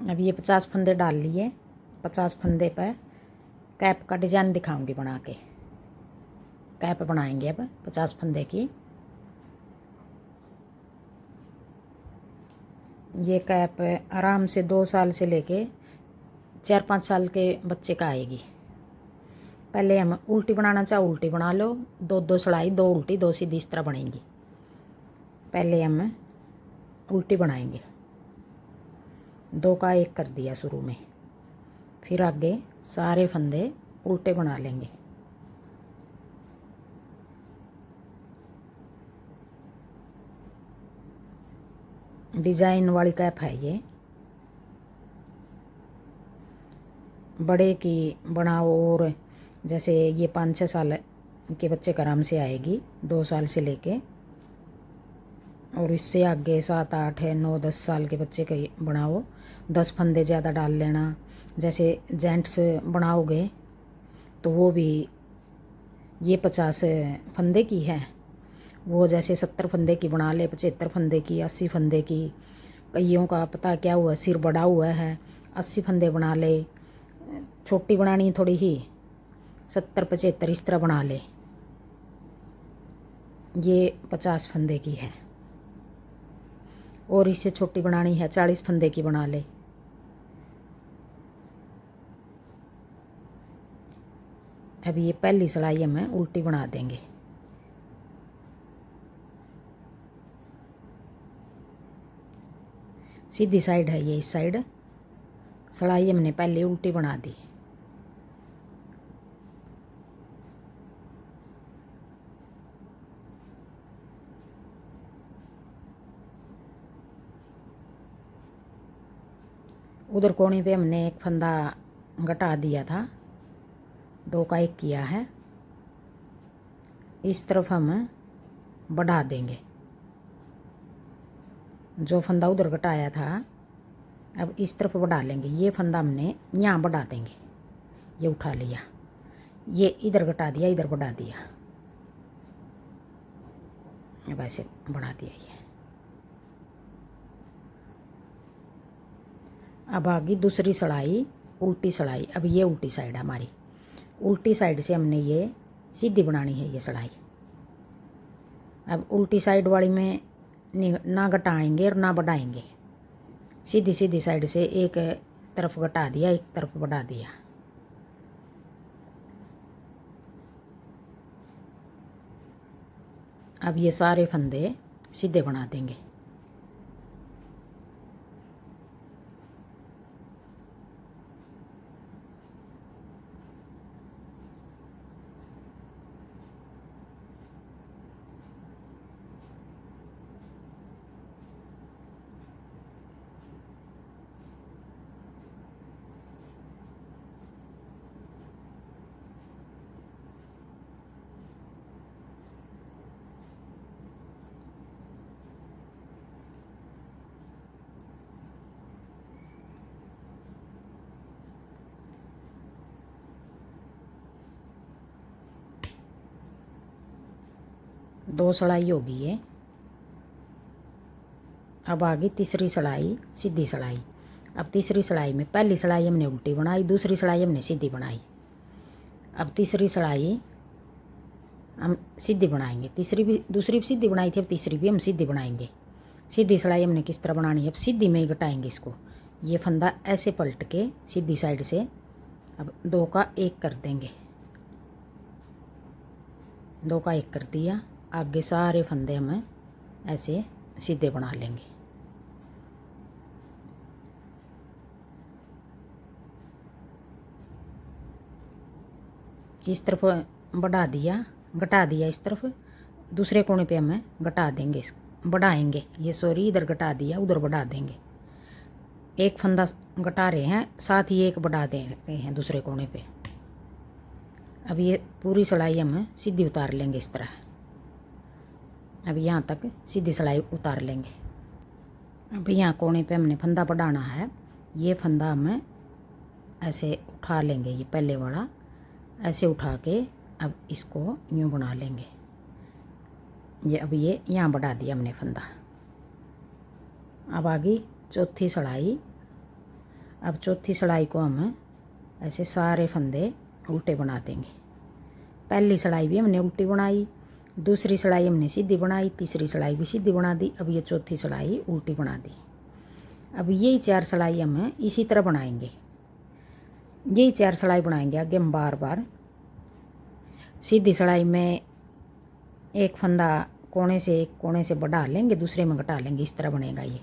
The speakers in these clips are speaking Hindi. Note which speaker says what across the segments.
Speaker 1: अब ये 50 फंदे डाल लिए। 50 फंदे पर कैप का डिज़ाइन दिखाऊंगी बना के। कैप बनाएंगे अब 50 फंदे की। ये कैप आराम से 2 साल से लेके 4-5 साल के बच्चे का आएगी। पहले हम उल्टी बनाना चाहे उल्टी बना लो, 2-2 सड़ाई, 2 उल्टी 2 सीधी इस तरह बनेंगी। पहले हम उल्टी बनाएंगे। 2 का 1 कर दिया शुरू में, फिर आगे सारे फंदे उल्टे बना लेंगे। डिजाइन वाली कैप है ये। बड़े की बनाओ और जैसे ये 5-6 साल के बच्चे का आराम से आएगी, 2 साल से लेके, और इससे आगे 7, 8, 9, 10 साल के बच्चे का बनाओ। 10 फंदे ज़्यादा डाल लेना। जैसे जेंट्स बनाओगे तो वो भी ये 50 फंदे की है, वो जैसे 70 फंदे की बना ले, 75 फंदे की, 80 फंदे की। कईयों का पता क्या हुआ, सिर बड़ा हुआ है, 80 फंदे बना ले। छोटी बनानी थोड़ी ही, 70-75 इस तरह बना ले। ये 50 फंदे की है। और इससे छोटी बनानी है, 40 फंदे की बना ले। अब ये पहली सिलाई हमें उल्टी बना देंगे। सीधी साइड है ये, इस साइड सिलाई हमने पहले उल्टी बना दी। उधर कोने पे हमने एक फंदा घटा दिया था, 2 का 1 किया है। इस तरफ हम बढ़ा देंगे। जो फंदा उधर घटाया था अब इस तरफ बढ़ा लेंगे। ये फंदा हमने यहाँ बढ़ा देंगे। ये उठा लिया, ये इधर घटा दिया, इधर बढ़ा दिया। अब ऐसे बढ़ा दिया ये। अब आगे दूसरी सिलाई, उल्टी सिलाई। अब ये उल्टी साइड है हमारी। उल्टी साइड से हमने ये सीधी बनानी है ये सिलाई। अब उल्टी साइड वाली में ना घटाएंगे और ना बढ़ाएंगे। सीधी सीधी साइड से एक तरफ घटा दिया, एक तरफ बढ़ा दिया। अब ये सारे फंदे सीधे बना देंगे। दो सिलाई होगी ये। अब आगे तीसरी सिलाई, सीधी सिलाई। अब तीसरी सिलाई में पहली सिलाई हमने उल्टी बनाई, दूसरी सिलाई हमने सीधी बनाई। अब तीसरी सिलाई हम सीधी बनाएंगे। दूसरी भी सीधी बनाई थी, अब तीसरी भी हम सीधी बनाएंगे। सीधी सिलाई हमने किस तरह बनानी है, अब सीधी में ही घटाएंगे इसको। ये फंदा ऐसे पलट के सीधी साइड से अब 2 का 1 कर देंगे। 2 का 1 कर दिया। आगे सारे फंदे हमें ऐसे सीधे बना लेंगे। इस तरफ बढ़ा दिया, घटा दिया। इस तरफ दूसरे कोने पे हमें घटा देंगे, बढ़ाएंगे। ये सॉरी, इधर घटा दिया, उधर बढ़ा देंगे। एक फंदा घटा रहे हैं, साथ ही एक बढ़ा दे रहे हैं दूसरे कोने पे। अब ये पूरी सिलाई हम सीधी उतार लेंगे इस तरह। अब यहाँ तक सीधी सिलाई उतार लेंगे। अब यहाँ कोने पे हमने फंदा बढ़ाना है। ये फंदा हमें ऐसे उठा लेंगे, ये पहले वाला ऐसे उठा के अब इसको यूँ बना लेंगे। ये अब ये यहाँ बढ़ा दिया हमने फंदा। अब आगे चौथी सिलाई अब चौथी सिलाई को हम ऐसे सारे फंदे उल्टे बना देंगे। पहली सिलाई भी हमने उल्टी बनाई, दूसरी सिलाई हमने सीधी बनाई, तीसरी सिलाई भी सीधी बना दी। अब ये चौथी सिलाई उल्टी बना दी। अब यही 4 सिलाई हम इसी तरह बनाएंगे, यही 4 सिलाई बनाएंगे आगे हम बार बार। सीधी सिलाई में एक फंदा कोने से एक कोने से बढ़ा लेंगे, दूसरे में घटा लेंगे, इस तरह बनेगा ये।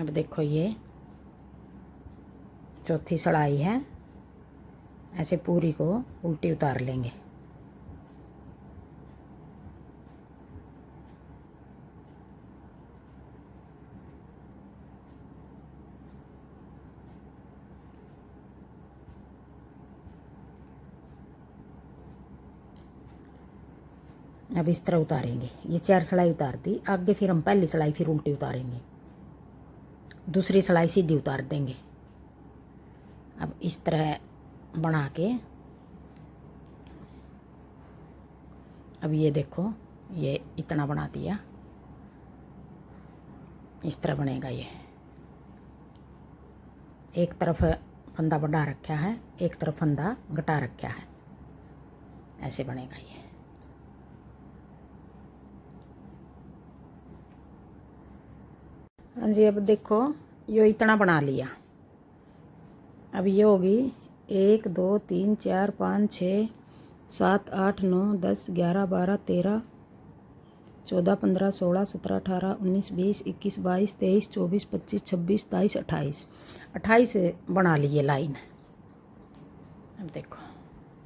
Speaker 1: अब देखो ये चौथी सिलाई है, ऐसे पूरी को उल्टी उतार लेंगे। अब इस तरह उतारेंगे, ये 4 सिलाई उतार दी। आगे फिर हम पहली सिलाई फिर उल्टी उतारेंगे, दूसरी सिलाई सीधी उतार देंगे। अब इस तरह बना के अब ये देखो ये इतना बना दिया, इस तरह बनेगा ये। एक तरफ फंदा बढ़ा रखा है, एक तरफ फंदा घटा रखा है, ऐसे बनेगा ये। हाँ जी, अब देखो ये इतना बना लिया। अब ये होगी 1 2 3 4 5 6 7 8 9 10 11 12 13 14 15 16 17 18 19 20 21 22 23 24 25 26 27 28 28 बना लिए लाइन। अब देखो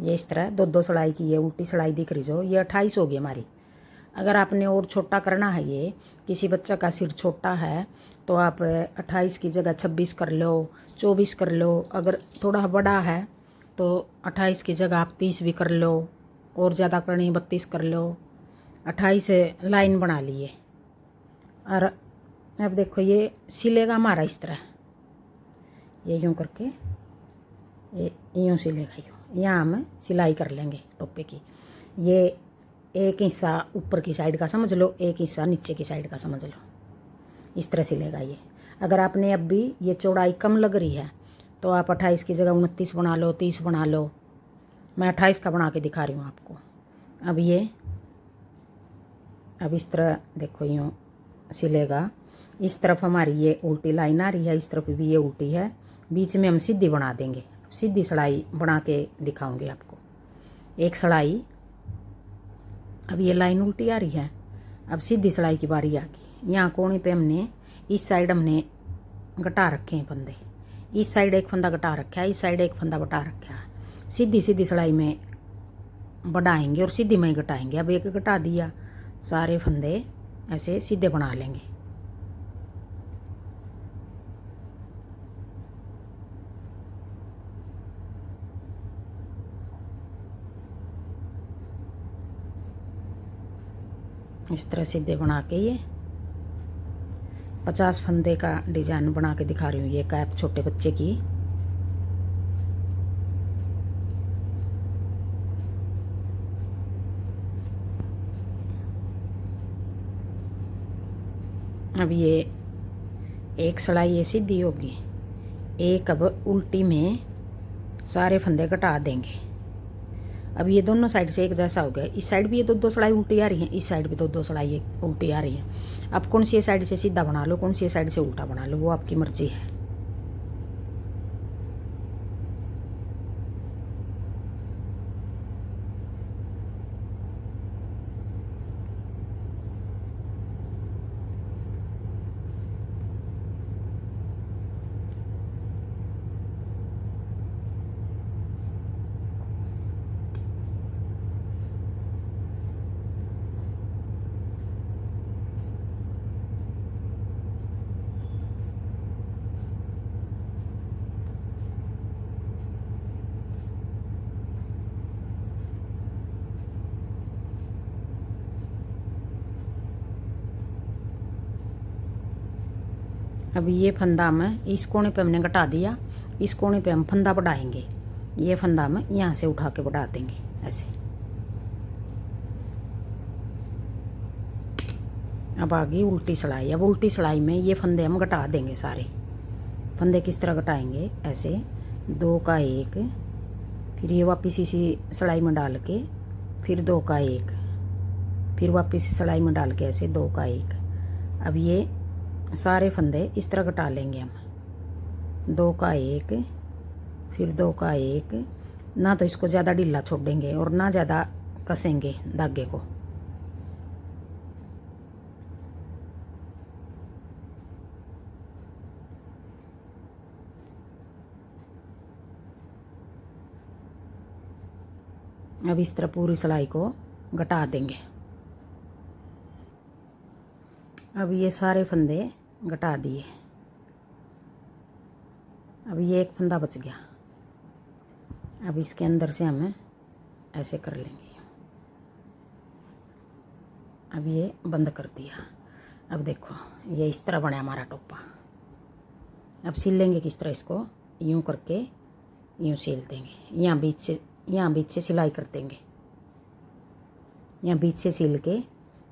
Speaker 1: ये इस तरह 2 सिलाई की, ये उल्टी सिलाई दिख रही जो, ये 28 होगी हमारी। अगर आपने और छोटा करना है, ये किसी बच्चा का सिर छोटा है तो आप 28 की जगह 26 कर लो, 24 कर लो। अगर थोड़ा बड़ा है तो 28 की जगह आप 30 भी कर लो, और ज़्यादा करनी 32 कर लो। 28 लाइन बना लिए। और अब देखो ये सिलेगा हमारा इस तरह, ये यूँ करके ये यूँ सिलेगा, यूँ यहाँ हम सिलाई कर लेंगे टोपे की। ये एक हिस्सा ऊपर की साइड का समझ लो, एक हिस्सा नीचे की साइड का समझ लो, इस तरह सिलेगा ये। अगर आपने अब भी ये चौड़ाई कम लग रही है तो आप 28 की जगह 29 बना लो, 30 बना लो। मैं 28 का बना के दिखा रही हूँ आपको। अब ये अब इस तरह देखो यूँ सिलेगा। इस तरफ हमारी ये उल्टी लाइन आ रही है, इस तरफ भी ये उल्टी है, बीच में हम सीधी बना देंगे। अब सीधी सिलाई बना के दिखाऊंगी आपको। एक सिलाई, अब ये लाइन उल्टी आ रही है, अब सीधी सिलाई की बारी आ गई। यहाँ कोने पे हमने इस साइड हमने घटा रखे हैं फंदे, इस साइड एक फंदा घटा रखा है, इस साइड एक फंदा घटा रखा है। सीधी सीधी सिलाई में बढ़ाएंगे और सीधी में घटाएंगे। अब एक घटा दिया, सारे फंदे ऐसे सीधे बना लेंगे। इस तरह सीधे बना के ये 50 फंदे का डिजाइन बना के दिखा रही हूँ। ये कैप छोटे बच्चे की। अब ये एक सिलाई ये सीधी होगी, एक अब उल्टी में सारे फंदे घटा देंगे। अब ये दोनों साइड से एक जैसा हो गया। इस साइड भी ये 2 सिलाई उल्टी आ रही है, इस साइड भी 2 सिलाई उल्टी आ रही है। अब कौन सी साइड से सीधा बना लो, कौन सी साइड से उल्टा बना लो, वो आपकी मर्जी है। अब ये फंदा में इस कोने पे हमने घटा दिया, इस कोने पे हम फंदा बढ़ाएंगे। ये फंदा में यहाँ से उठा के बढ़ा देंगे ऐसे। अब आ गई उल्टी सिलाई। अब उल्टी सिलाई में ये फंदे हम घटा देंगे सारे। फंदे किस तरह घटाएंगे, ऐसे 2 का 1, फिर ये वापस इसी सिलाई में डाल के फिर 2 का 1, फिर वापस सिलाई में डाल के ऐसे 2 का 1। अब ये सारे फंदे इस तरह घटा लेंगे हम। 2 का 1, फिर 2 का 1। ना तो इसको ज़्यादा ढीला छोड़ेंगे और ना ज़्यादा कसेंगे धागे को। अब इस तरह पूरी सिलाई को घटा देंगे। अब ये सारे फंदे घटा दिए। अब ये एक फंदा बच गया। अब इसके अंदर से हम ऐसे कर लेंगे। अब ये बंद कर दिया। अब देखो ये इस तरह बना हमारा टोपा। अब सिल लेंगे किस तरह, इसको यूं करके यूं सिल देंगे। यहाँ बीच से सिलाई कर देंगे। यहाँ बीच से सिल के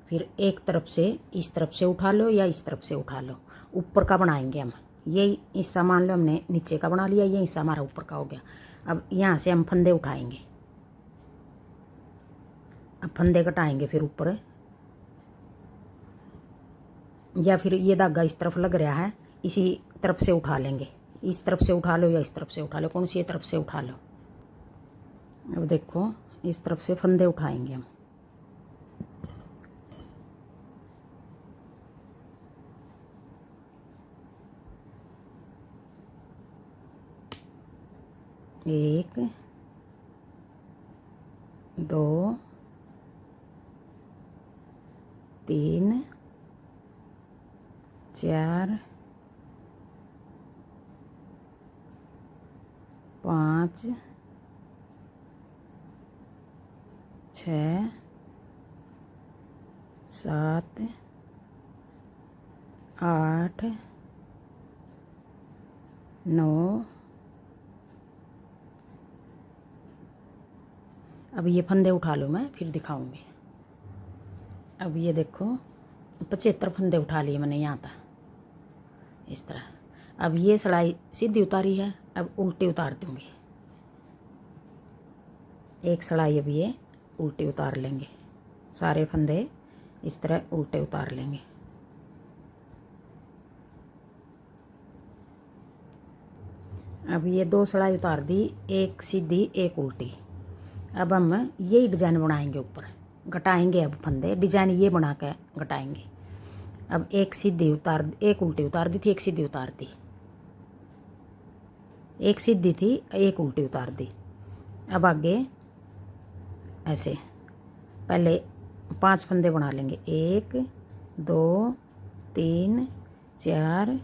Speaker 1: फिर एक तरफ से इस तरफ से उठा लो या इस तरफ से उठा लो। ऊपर का बनाएंगे हम। ये हिस्सा मान लो हमने नीचे का बना लिया, ये हिस्सा हमारा ऊपर का हो गया। अब यहाँ से हम फंदे उठाएंगे। अब फंदे कटाएंगे फिर ऊपर, या फिर ये धागा इस तरफ लग रहा है, इसी तरफ से उठा लेंगे। इस तरफ से उठा लो या इस तरफ से उठा लो, कौन सी तरफ से उठा लो। अब देखो इस तरफ से फंदे उठाएंगे हम। एक, 2, 3, 4, 5, 6, 7, 8, 9। अब ये फंदे उठा लूँ मैं, फिर दिखाऊंगी। अब ये देखो 75 फंदे उठा लिए मैंने यहाँ तक इस तरह। अब ये सिलाई सीधी उतारी है, अब उल्टी उतार दूँगी। एक सिलाई अब ये उल्टी उतार लेंगे। सारे फंदे इस तरह उल्टे उतार लेंगे। अब ये 2 सिलाई उतार दी, एक सीधी एक उल्टी। अब हम यही डिजाइन बनाएंगे, ऊपर घटाएंगे। अब फंदे डिजाइन ये बना के घटाएंगे। अब एक सीधी उतार, एक उल्टी उतार दी थी, एक सीधी उतार दी, एक सीधी थी, एक उल्टी उतार दी। अब आगे ऐसे पहले 5 फंदे बना लेंगे। 1, 2, 3, 4,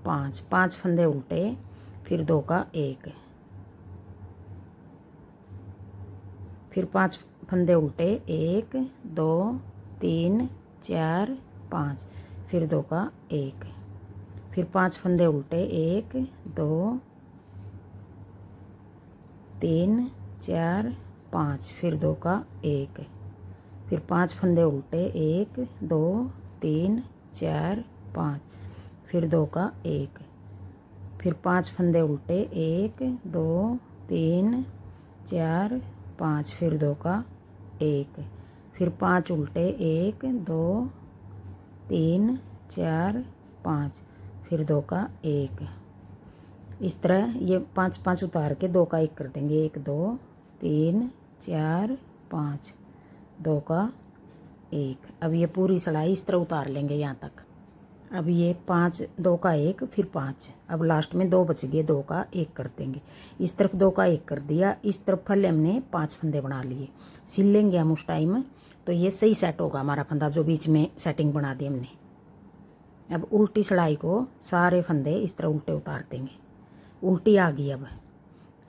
Speaker 1: 5। 5 फंदे उल्टे, फिर 2 का 1, फिर 5 फंदे उल्टे। 1, 2, 3, 4, 5, फिर 2 का 1, फिर 5 फंदे उल्टे। 1, 2, 3, 4, 5, फिर 2 का 1, फिर 5 फंदे उल्टे। 1, 2, 3, 4, 5, फिर 2 का 1, फिर 5 फंदे उल्टे। 1, 2, 3, 4, 5, फिर 2 का 1, फिर 5 उल्टे। 1, 2, 3, 4, 5, फिर 2 का 1। इस तरह ये 5 5 उतार के 2 का 1 कर देंगे। 1, 2, 3, 4, 5, 2 का 1। अब ये पूरी सिलाई इस तरह उतार लेंगे यहाँ तक। अब ये 5, 2 का 1, फिर 5। अब लास्ट में 2 बच गए, 2 का 1 कर देंगे। इस तरफ 2 का 1 कर दिया, इस तरफ पहले हमने 5 फंदे बना लिए। सिल लेंगे हम उस टाइम, तो ये सही सेट होगा हमारा फंदा, जो बीच में सेटिंग बना दी हमने। अब उल्टी सिलाई को सारे फंदे इस तरह उल्टे उतार देंगे। उल्टी आ गई, अब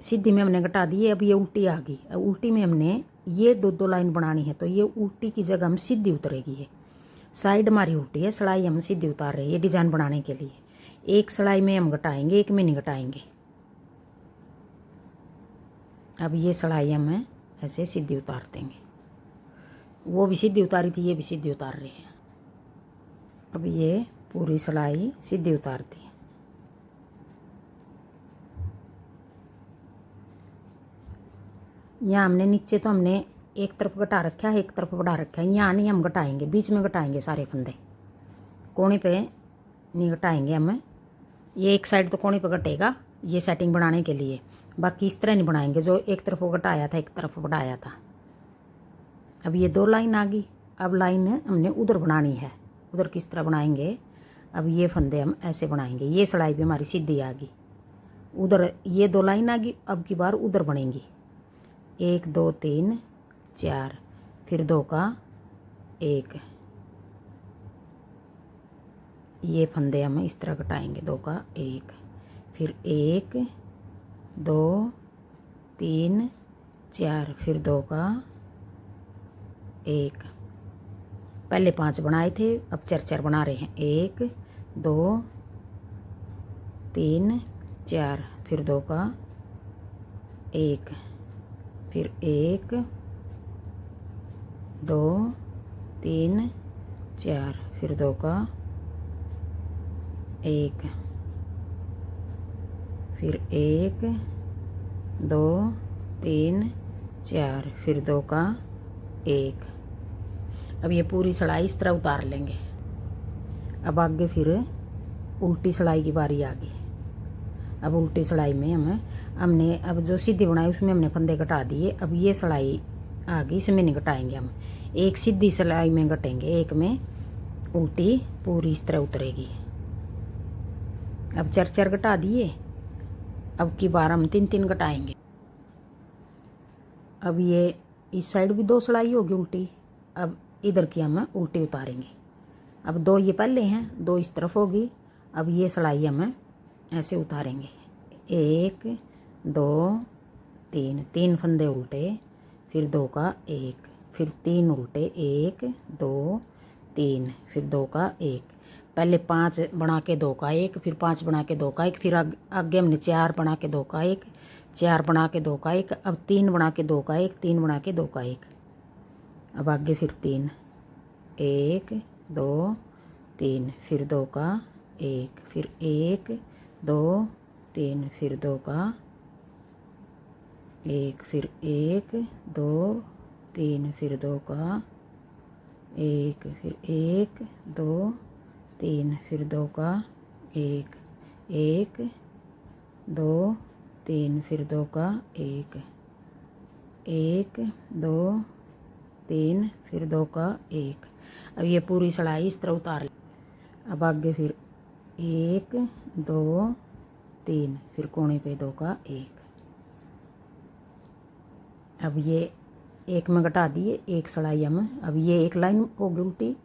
Speaker 1: सीधी में हमने घटा दी, अब ये उल्टी आ गई। अब उल्टी में हमने ये 2 लाइन बनानी है, तो ये उल्टी की जगह हम सीधी उतरेगी। ये साइड हमारी उल्टी है, सिलाई हम सीधी उतार रहे हैं ये डिजाइन बनाने के लिए। एक सिलाई में हम घटाएंगे, एक में नहीं घटाएंगे। अब ये सिलाई हम ऐसे सीधी उतार देंगे। वो भी सीधी उतारी थी, ये भी सीधी उतार रहे हैं। अब ये पूरी सिलाई सीधी उतार दी। यहाँ हमने नीचे तो हमने एक तरफ घटा रखा है, एक तरफ बढ़ा रखा है। यहाँ नहीं हम घटाएंगे, बीच में घटाएंगे सारे फंदे, कोने पे नहीं घटाएंगे हम। ये एक साइड तो कोने पे घटेगा ये सेटिंग बनाने के लिए, बाकी इस तरह नहीं बनाएंगे जो एक तरफ घटाया था एक तरफ बढ़ाया था। अब ये 2 लाइन आ गई। अब लाइन हमने उधर बनानी है, उधर किस तरह बनाएंगे। अब ये फंदे हम ऐसे बनाएंगे, ये सिलाई भी हमारी सीधी आ गई। उधर ये 2 लाइन आ गई, अब की बार उधर बनेंगी 1 2 3 4, फिर 2 का 1। ये फंदे हम इस तरह घटाएंगे, 2 का 1, फिर 1 2 3 4, फिर 2 का 1। पहले 5 बनाए थे, अब 4 बना रहे हैं। 1 2 3 4, फिर 2 का 1, फिर 1 2 3 4, फिर 2 का 1, फिर 1 2 3 4, फिर 2 का 1। अब ये पूरी सिलाई इस तरह उतार लेंगे। अब आगे फिर उल्टी सिलाई की बारी आ गई। अब उल्टी सिलाई में हमने अब जो सीधी बनाई उसमें हमने फंदे घटा दिए। अब ये सिलाई आ गई, इसमें नहीं घटाएंगे हम, एक सीधी सिलाई में घटेंगे, एक में उल्टी पूरी इस तरह उतरेगी। अब 4 घटा दिए, अब की बार हम 3 घटाएंगे। अब ये इस साइड भी 2 सिलाई होगी उल्टी, अब इधर की हम उल्टी उतारेंगे। अब 2 ये पहले हैं, 2 इस तरफ होगी। अब ये सिलाई हम ऐसे उतारेंगे, 1 2 3, 3 फंदे उल्टे, फिर 2 का 1, फिर 3 उल्टे, 1 2 3, फिर 2 का 1। पहले 5 बना के 2 का 1, फिर 5 बना के 2 का 1, फिर आगे हमने 4 बना के 2 का 1, 4 बना के 2 का 1, अब 3 बना के 2 का 1, 3 बना के 2 का 1। अब आगे फिर 3 1 2 3, फिर 2 का 1, फिर 1 2 3, फिर 2 का 1, फिर 1 2 3, फिर 2 का 1, फिर 1 2 3, फिर 2 का 1 1 2 3, फिर 2 का 1 1 2 3, फिर 2 का 1। अब ये पूरी सिलाई इस तरह उतार। अब आगे फिर 1 2 3, फिर कोने पे 2 का 1। अब ये एक में घटा दिए, एक सिलाई हम, अब ये एक लाइन होगी उल्टी,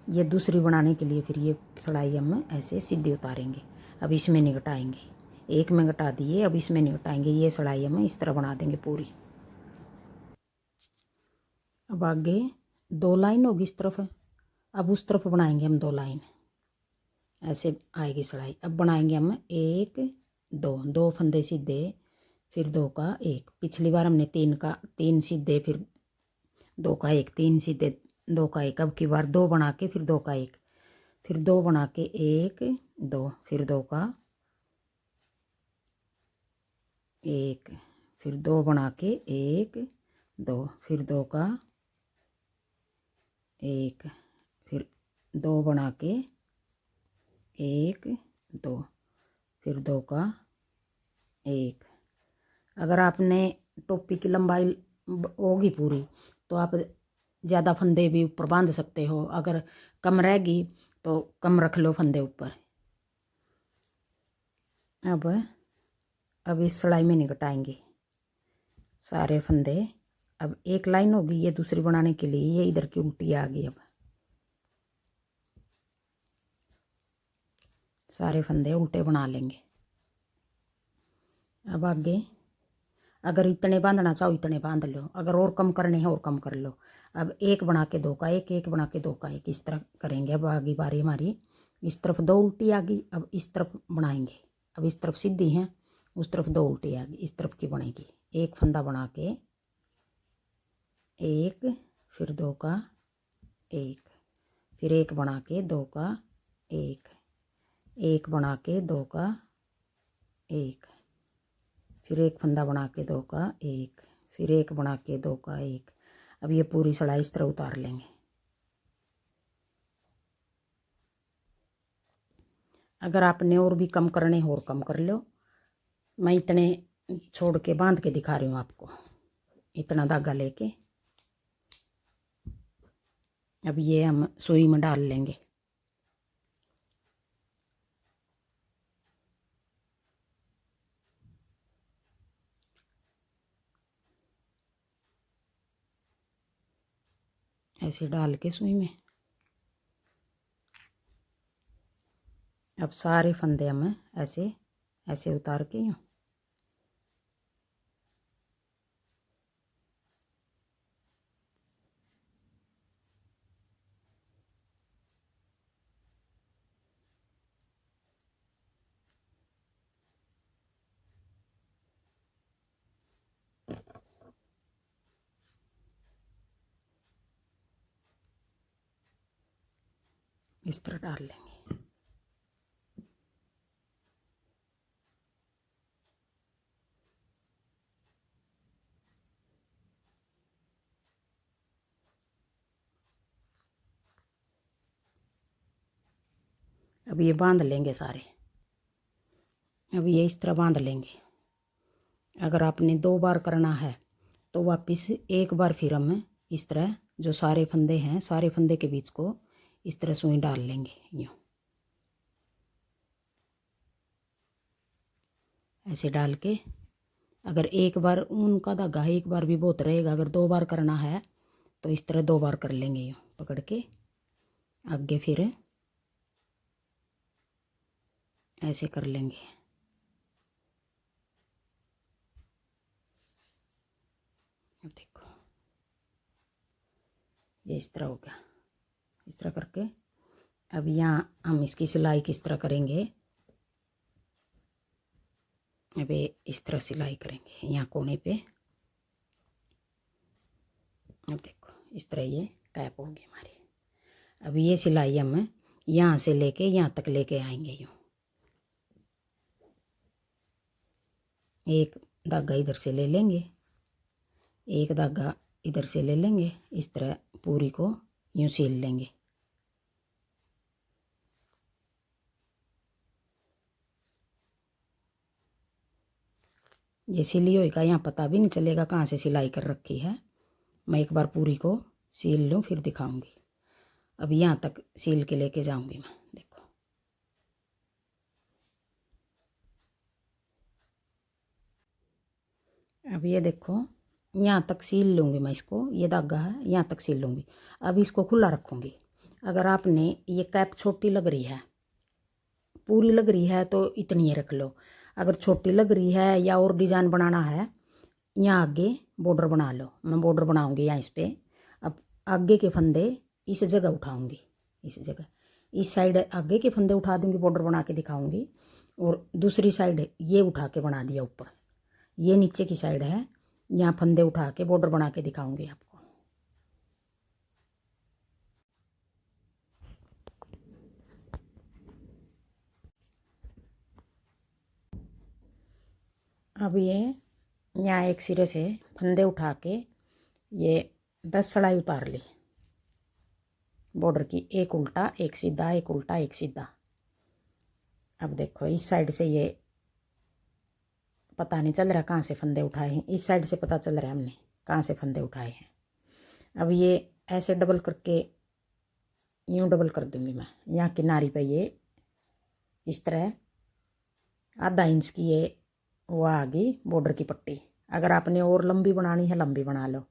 Speaker 1: ये दूसरी बनाने के लिए फिर ये सिलाई हम ऐसे सीधी उतारेंगे। अब इसमें नहीं घटाएंगे, एक में घटा दिए, अब इसमें नहीं घटाएंगे, ये सिलाई हम इस तरह बना देंगे पूरी। अब आगे 2 लाइन होगी इस तरफ, अब उस तरफ बनाएंगे हम 2 लाइन, ऐसे आएगी सिलाई। अब बनाएंगे हम 1 2, 2 फंदे सीधे, फिर 2 का 1। पिछली बार हमने 3 सीधे, फिर 2 का 1, 3 सीधे 2 का 1। अब की बार 2 बना के फिर 2 का 1, फिर 2 बना के 1 2, फिर 2 का 1, फिर 2 बना के 1 2, फिर 2 का 1, फिर 2 बना के 1 2, फिर 2 का 1। अगर आपने टोपी की लंबाई होगी पूरी तो आप ज़्यादा फंदे भी ऊपर बांध सकते हो, अगर कम रहेगी तो कम रख लो फंदे ऊपर। अब इस सिलाई में नहीं घटाएंगे सारे फंदे। अब एक लाइन होगी ये दूसरी बनाने के लिए, ये इधर की उल्टी आ गई। अब सारे फंदे उल्टे बना लेंगे। अब आगे अगर इतने बांधना चाहो इतने बांध लो, अगर और कम करने हैं और कम कर लो। अब 1 बना के 2 का 1, 1 बना के 2 का 1, इस तरह करेंगे। अब आगे बारी हमारी इस तरफ 2 उल्टी आ गई, अब इस तरफ बनाएंगे। अब इस तरफ सीधी हैं, उस तरफ 2 उल्टी आ गई, इस तरफ की बनेगी। एक फंदा बना के 1, फिर 2 का 1, फिर 1 बना के 2 का एक, एक बना के 2 का एक, फिर एक फंदा बना के 2 का एक, फिर एक बना के 2 का एक। अब ये पूरी सिलाई इस तरह उतार लेंगे। अगर आपने और भी कम करने हो और कम कर लो, मैं इतने छोड़ के बांध के दिखा रही हूँ आपको, इतना धागा लेके। अब ये हम सुई में डाल लेंगे। ऐसे डाल के सुई में अब सारे फंदे हम ऐसे ऐसे उतार के यूँ इस तरह डाल लेंगे। अब ये बांध लेंगे सारे। अब ये इस तरह बांध लेंगे। अगर आपने 2 बार करना है तो वापस एक बार फिर हम इस तरह जो सारे फंदे हैं, सारे फंदे के बीच को इस तरह सुई डाल लेंगे। यूँ ऐसे डाल के, अगर एक बार ऊन का धागा एक बार भी बहुत रहेगा, अगर 2 बार करना है तो इस तरह 2 बार कर लेंगे। यूँ पकड़ के आगे फिर ऐसे कर लेंगे। अब देखो ये इस तरह हो गया। इस तरह करके अब यहाँ हम इसकी सिलाई किस तरह करेंगे। अब इस तरह सिलाई करेंगे यहाँ कोने पे। अब देखो इस तरह ये कैप होगी हमारी। अब ये सिलाई हम यहाँ से लेके यहाँ तक लेके आएंगे। यूँ एक धागा इधर से ले लेंगे, एक धागा इधर से ले लेंगे, इस तरह पूरी को यूँ सिल लेंगे। ये सिली हुई का यहाँ पता भी नहीं चलेगा कहाँ से सिलाई कर रखी है। मैं एक बार पूरी को सिल लूँ फिर दिखाऊंगी। अब यहाँ तक सिल के लेके जाऊंगी मैं। देखो अब ये देखो यहाँ तक सिल लूँगी मैं इसको, ये धागा है यहाँ तक सिल लूँगी। अब इसको खुला रखूँगी। अगर आपने ये कैप छोटी लग रही है, पूरी लग रही है तो इतनी ही रख लो। अगर छोटी लग रही है या और डिज़ाइन बनाना है, यहाँ आगे बॉर्डर बना लो। मैं बॉर्डर बनाऊँगी यहाँ इस पर। अब आगे के फंदे इस जगह उठाऊँगी, इस जगह इस साइड आगे के फंदे उठा दूँगी, बॉर्डर बना के दिखाऊँगी। और दूसरी साइड ये उठा के बना दिया ऊपर, ये नीचे की साइड है, यहाँ फंदे उठा के बॉर्डर बना के दिखाऊँगी आपको। अब ये यहाँ एक सिरे से फंदे उठा के ये 10 सलाई उतार ली बॉर्डर की, एक उल्टा एक सीधा, एक उल्टा एक सीधा। अब देखो इस साइड से ये पता नहीं चल रहा कहाँ से फंदे उठाए हैं, इस साइड से पता चल रहा है हमने कहाँ से फंदे उठाए हैं। अब ये ऐसे डबल करके यूँ डबल कर दूँगी मैं। यहाँ किनारी पे ये इस तरह आधा इंच की ये वो आ गई बॉर्डर की पट्टी। अगर आपने और लंबी बनानी है लंबी बना लो।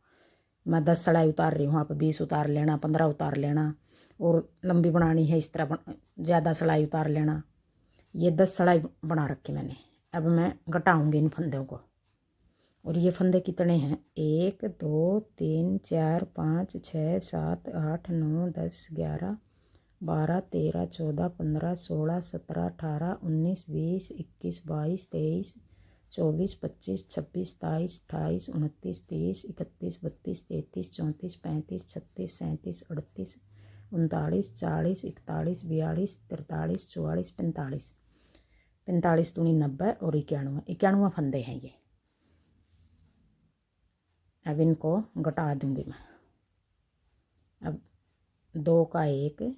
Speaker 1: मैं 10 सलाई उतार रही हूँ, आप 20 उतार लेना, 15 उतार लेना। और लंबी बनानी है इस तरह ज़्यादा सलाई उतार लेना। ये 10 सलाई बना रखी मैंने। अब मैं घटाऊँगी इन फंदों को। और ये फंदे कितने हैं, 1 2 3 4 5 6 7 8 9 10 11 12 13 14 15 16 17 18 19 20 21 22 23 24 25 26 27 28 29 30 31 32 33 34 35 36 37 38 39 40 41 42 43 44 45 45 दूनी 90 और 91 फंदे हैं ये। अब इनको घटा दूंगी मैं। अब 2 का 1,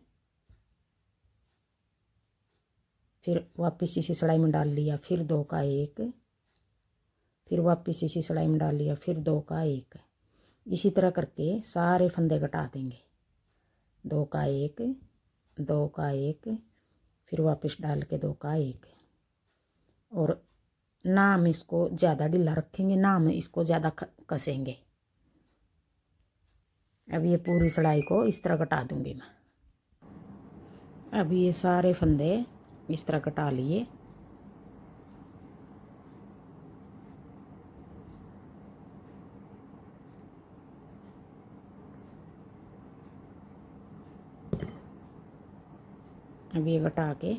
Speaker 1: फिर वापस इसी सिलाई में डाल लिया, फिर 2 का 1, फिर वापस इसी सिलाई में डाल लिया, फिर 2 का 1। इसी तरह करके सारे फंदे घटा देंगे। 2 का 1, 2 का 1, फिर वापस डाल के 2 का 1। और ना हम इसको ज़्यादा ढीला रखेंगे, ना हम इसको ज़्यादा कसेंगे। अब ये पूरी सिलाई को इस तरह घटा दूंगी मैं। अब ये सारे फंदे इस तरह घटा लिए। अब ये घटा के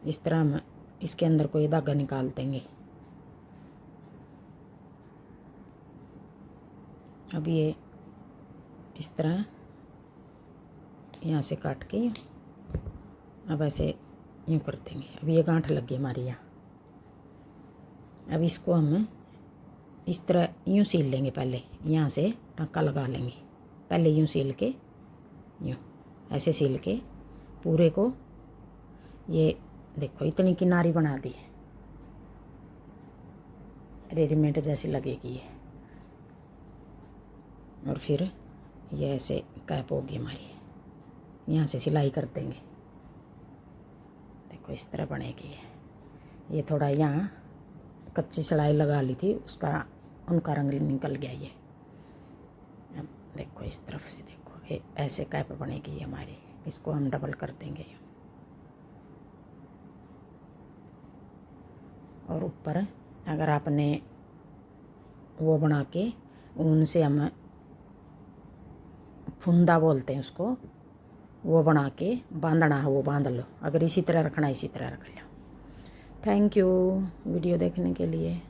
Speaker 1: इस तरह हम इसके अंदर कोई धागा निकाल देंगे। अब ये इस तरह यहाँ से काट के अब ऐसे यूँ कर देंगे। अब ये गांठ लग गई हमारी यहाँ। अब इसको हम इस तरह यूँ सील लेंगे। पहले यहाँ से टाँका लगा लेंगे, पहले यूँ सील के, यूँ ऐसे सील के पूरे को। ये देखो इतनी किनारी बना दी है, रेडीमेड जैसी लगेगी ये। और फिर ये ऐसे कैप होगी हमारी, यहाँ से सिलाई कर देंगे। देखो इस तरह बनेगी ये थोड़ा यहाँ कच्ची सिलाई लगा ली थी, उसका उनका रंग निकल गया ये। अब देखो इस तरफ से देखो ये ऐसे कैप बनेगी ये हमारी। इसको हम डबल कर देंगे और ऊपर अगर आपने वो बना के ऊन से, हम फुंदा बोलते हैं उसको, वो बना के बांधना है वो बांध लो। अगर इसी तरह रखना इसी तरह रख लो। थैंक यू वीडियो देखने के लिए।